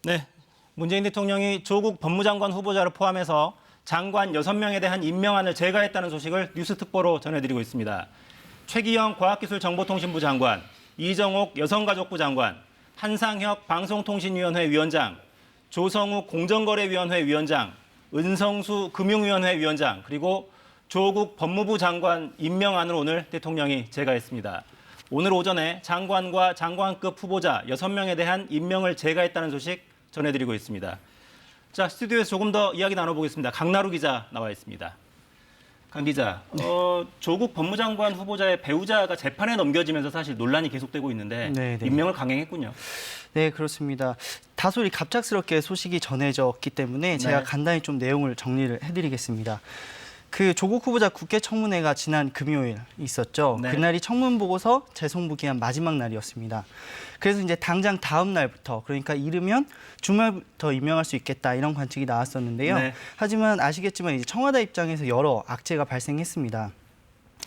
네, 문재인 대통령이 조국 법무장관 후보자를 포함해서 장관 6명에 대한 임명안을 제거했다는 소식을 뉴스특보로 전해드리고 있습니다. 최기영 과학기술정보통신부 장관, 이정옥 여성가족부 장관, 한상혁 방송통신위원회 위원장, 조성욱 공정거래위원회 위원장, 은성수 금융위원회 위원장, 그리고 조국 법무부 장관 임명안을 오늘 대통령이 제거했습니다. 오늘 오전에 장관과 장관급 후보자 6명에 대한 임명을 제거했다는 소식 전해드리고 있습니다. 자, 스튜디오에서 조금 더 이야기 나눠보겠습니다. 강나루 기자 나와 있습니다. 강 기자, 조국 법무장관 후보자의 배우자가 재판에 넘겨지면서 사실 논란이 계속되고 있는데 네네. 임명을 강행했군요. 네, 그렇습니다. 다소 갑작스럽게 소식이 전해졌기 때문에 제가 네. 간단히 좀 내용을 정리를 해드리겠습니다. 그 조국 후보자 국회 청문회가 지난 금요일 있었죠. 네. 그날이 청문 보고서 재송부 기한 마지막 날이었습니다. 그래서 이제 당장 다음 날부터, 그러니까 이르면 주말부터 임명할 수 있겠다 이런 관측이 나왔었는데요. 네. 하지만 아시겠지만 이제 청와대 입장에서 여러 악재가 발생했습니다.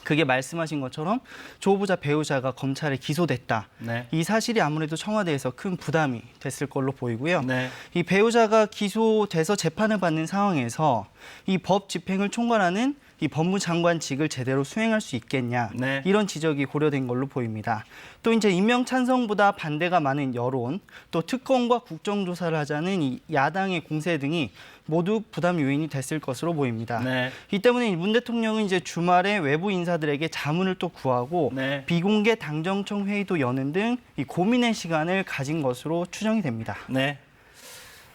그게 말씀하신 것처럼 조 후보자 배우자가 검찰에 기소됐다. 네. 이 사실이 아무래도 청와대에서 큰 부담이 됐을 걸로 보이고요. 네. 이 배우자가 기소돼서 재판을 받는 상황에서 이 법 집행을 총괄하는 이 법무장관직을 제대로 수행할 수 있겠냐, 네. 이런 지적이 고려된 걸로 보입니다. 또 이제 임명 찬성보다 반대가 많은 여론, 또 특검과 국정조사를 하자는 이 야당의 공세 등이 모두 부담 요인이 됐을 것으로 보입니다. 네. 이 때문에 문 대통령은 이제 주말에 외부 인사들에게 자문을 또 구하고 네. 비공개 당정청 회의도 여는 등 이 고민의 시간을 가진 것으로 추정이 됩니다. 네.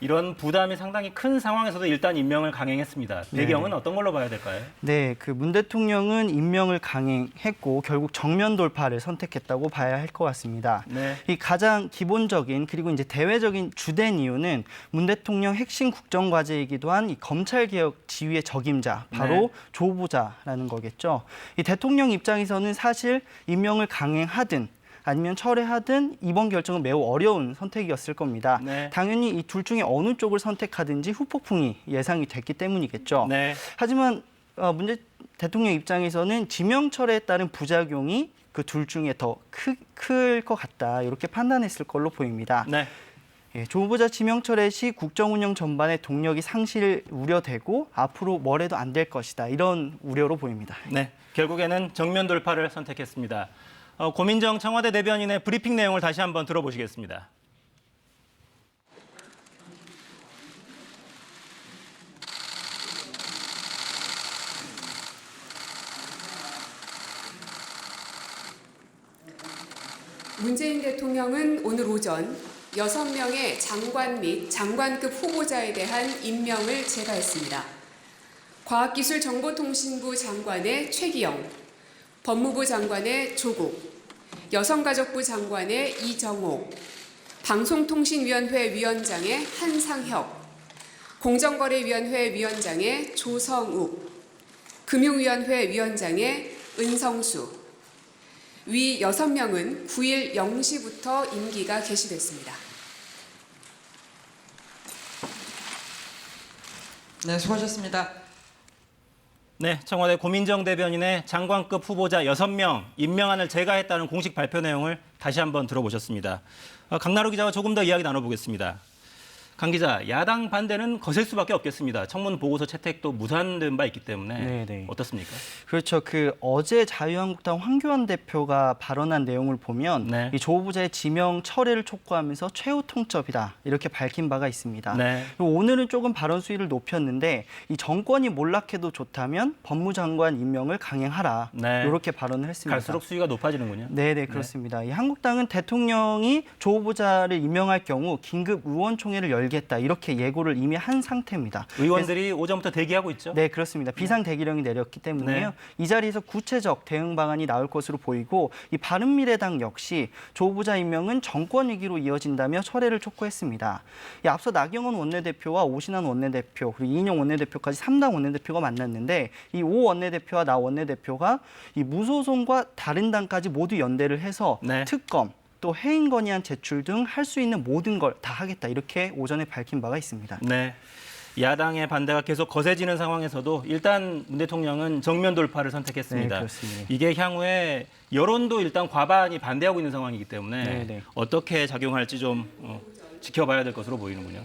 이런 부담이 상당히 큰 상황에서도 일단 임명을 강행했습니다. 배경은 어떤 걸로 봐야 될까요? 네, 그 문 대통령은 임명을 강행했고 결국 정면 돌파를 선택했다고 봐야 할 것 같습니다. 네. 이 가장 기본적인 그리고 이제 대외적인 주된 이유는 문 대통령 핵심 국정 과제이기도 한 이 검찰 개혁 지휘의 적임자 바로 네. 조 후보자라는 거겠죠. 이 대통령 입장에서는 사실 임명을 강행하든 아니면 철회하든 이번 결정은 매우 어려운 선택이었을 겁니다. 네. 당연히 이 둘 중에 어느 쪽을 선택하든지 후폭풍이 예상이 됐기 때문이겠죠. 네. 하지만 문 대통령 입장에서는 지명 철회에 따른 부작용이 그 둘 중에 더 클 것 같다, 이렇게 판단했을 걸로 보입니다. 네. 예, 조 후보자 지명 철회 시 국정 운영 전반의 동력이 상실 우려되고 앞으로 뭘 해도 안 될 것이다, 이런 우려로 보입니다. 네. 결국에는 정면 돌파를 선택했습니다. 고민정 청와대 대변인의 브리핑 내용을 다시 한번 들어보시겠습니다. 문재인 대통령은 오늘 오전 6명의 장관 및 장관급 후보자에 대한 임명을 제거했습니다. 과학기술정보통신부 장관의 최기영, 법무부 장관의 조국, 여성가족부 장관의 이정옥, 방송통신위원회 위원장의 한상혁, 공정거래위원회 위원장의 조성욱, 금융위원회 위원장의 은성수, 위 6명은 9일 0시부터 임기가 개시됐습니다. 네, 수고하셨습니다. 네, 청와대 고민정 대변인의 장관급 후보자 6명 임명안을 제거했다는 공식 발표 내용을 다시 한번 들어보셨습니다. 강나루 기자와 조금 더 이야기 나눠보겠습니다. 강 기자, 야당 반대는 거셀 수밖에 없겠습니다. 청문 보고서 채택도 무산된 바 있기 때문에 네네. 어떻습니까? 그렇죠. 그 어제 자유한국당 황교안 대표가 발언한 내용을 보면 네. 이 조 후보자의 지명 철회를 촉구하면서 최후 통첩이다, 이렇게 밝힌 바가 있습니다. 네. 그리고 오늘은 조금 발언 수위를 높였는데 이 정권이 몰락해도 좋다면 법무장관 임명을 강행하라, 네. 이렇게 발언을 했습니다. 갈수록 수위가 높아지는군요. 네네, 그렇습니다. 이 한국당은 대통령이 조 후보자를 임명할 경우 긴급 의원총회를 열겠다, 이렇게 예고를 이미 한 상태입니다. 의원들이 오전부터 대기하고 있죠? 네, 그렇습니다. 비상 대기령이 내렸기 때문에요. 이 자리에서 구체적 대응 방안이 나올 것으로 보이고, 이 바른미래당 역시 조 후보자 임명은 정권 위기로 이어진다며 철회를 촉구했습니다. 이 앞서 나경원 원내대표와 오신환 원내대표, 그리고 이인영 원내대표까지 3당 원내대표가 만났는데, 이 오 원내대표와 나 원내대표가 이 무소속과 다른 당까지 모두 연대를 해서 네. 특검, 또 해임 건의안 제출 등 할 수 있는 모든 걸 다 하겠다, 이렇게 오전에 밝힌 바가 있습니다. 네. 야당의 반대가 계속 거세지는 상황에서도 일단 문 대통령은 정면 돌파를 선택했습니다. 네, 그렇습니다. 이게 향후에 여론도 일단 과반이 반대하고 있는 상황이기 때문에 네, 네. 어떻게 작용할지 좀 지켜봐야 될 것으로 보이는군요.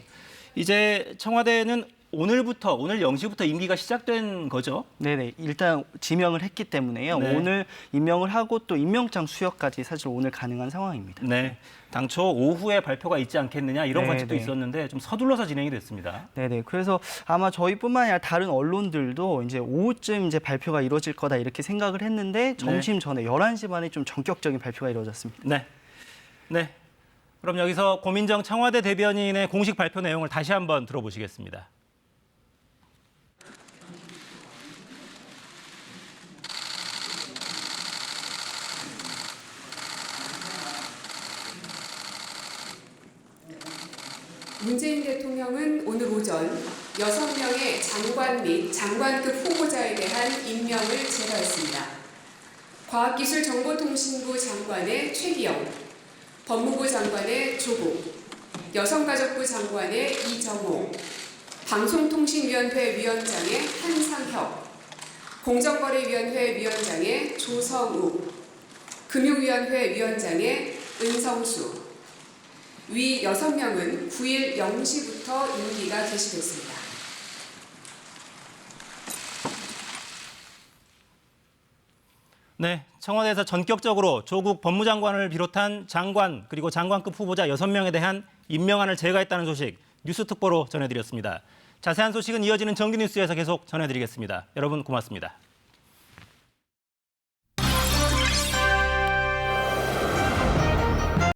이제 청와대는 오늘 0시부터 임기가 시작된 거죠? 네네. 일단 지명을 했기 때문에요. 네. 오늘 임명을 하고 또 임명장 수여까지 사실 오늘 가능한 상황입니다. 네. 당초 오후에 발표가 있지 않겠느냐 이런 네, 관측도 네. 있었는데 좀 서둘러서 진행이 됐습니다. 네네. 그래서 아마 저희뿐만 아니라 다른 언론들도 이제 오후쯤 이제 발표가 이루어질 거다 이렇게 생각을 했는데 점심 전에 11시 반에 좀 전격적인 발표가 이루어졌습니다. 네. 네. 그럼 여기서 고민정 청와대 대변인의 공식 발표 내용을 다시 한번 들어보시겠습니다. 문재인 대통령은 오늘 오전 6명의 장관 및 장관급 후보자에 대한 임명을 제거했습니다. 과학기술정보통신부 장관의 최기영, 법무부 장관의 조국, 여성가족부 장관의 이정호, 방송통신위원회 위원장의 한상혁, 공정거래위원회 위원장의 조성욱, 금융위원회 위원장의 은성수, 위 6명은 9일 0시부터 임기가 개시됐습니다. 네, 청와대에서 전격적으로 조국 법무장관을 비롯한 장관 그리고 장관급 후보자 6명에 대한 임명안을 제거했다는 소식 뉴스특보로 전해드렸습니다. 자세한 소식은 이어지는 정규뉴스에서 계속 전해드리겠습니다. 여러분 고맙습니다.